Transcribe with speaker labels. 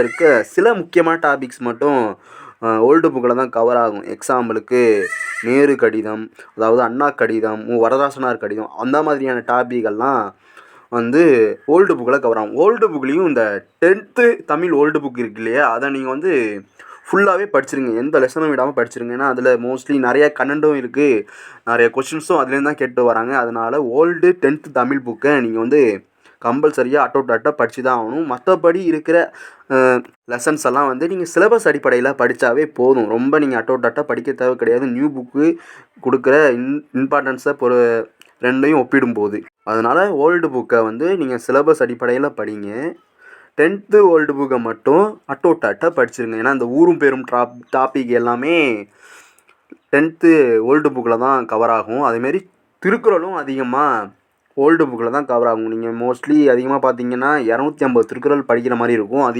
Speaker 1: இருக்க சில முக்கியமான டாபிக்ஸ் மட்டும் ஓல்டு புக்கில் தான் கவர் ஆகும். எக்ஸாம்பிளுக்கு நேரு கடிதம், அதாவது அண்ணா கடிதம், வரதாசனார் கடிதம் அந்த மாதிரியான டாபிக்கெல்லாம் வந்து ஓல்டு புக்கில் கவர் ஆகும். ஓல்டு புக்லேயும் இந்த 10th தமிழ் ஓல்டு புக் இருக்கு இல்லையா, அதை நீங்கள் வந்து ஃபுல்லாகவே படிச்சிருங்க. எந்த லெசனும் விடாமல் படிச்சிருங்க. ஏன்னா அதில் மோஸ்ட்லி நிறைய கண்டென்ட்டும் இருக்குது, நிறைய கொஷின்ஸும் அதுலேருந்து தான் கேட்டு வராங்க. அதனால் ஓல்டு 10th தமிழ் புக்கை நீங்கள் வந்து கம்பல்சரியாக அட்டை படித்து தான் ஆகணும். மற்றபடி இருக்கிற லெசன்ஸ் எல்லாம் வந்து நீங்கள் சிலபஸ் அடிப்படையில் படித்தாவே போதும். ரொம்ப நீங்கள் அட்டை படிக்க தேவை கிடையாது. நியூ புக்கு கொடுக்குற இம்பார்ட்டன்ஸை ரெண்டையும் ஒப்பிடும்போது. அதனால் ஓல்டு புக்கை வந்து நீங்கள் சிலபஸ் அடிப்படையில் படிங்க. 10th ஓல்டு புக்கை மட்டும் அட்டை படிச்சிருங்க. ஏன்னா இந்த ஊரும் பேரும் டாபிக் எல்லாமே 10th ஓல்டு புக்கில் தான் கவர் ஆகும். அதேமாரி திருக்குறளும் அதிகமாக ஓல்டு புக்கில் தான் கவர் ஆகும். நீங்கள் மோஸ்ட்லி அதிகமாக பார்த்தீங்கன்னா 250 திருக்குறள் படிக்கிற மாதிரி இருக்கும். அது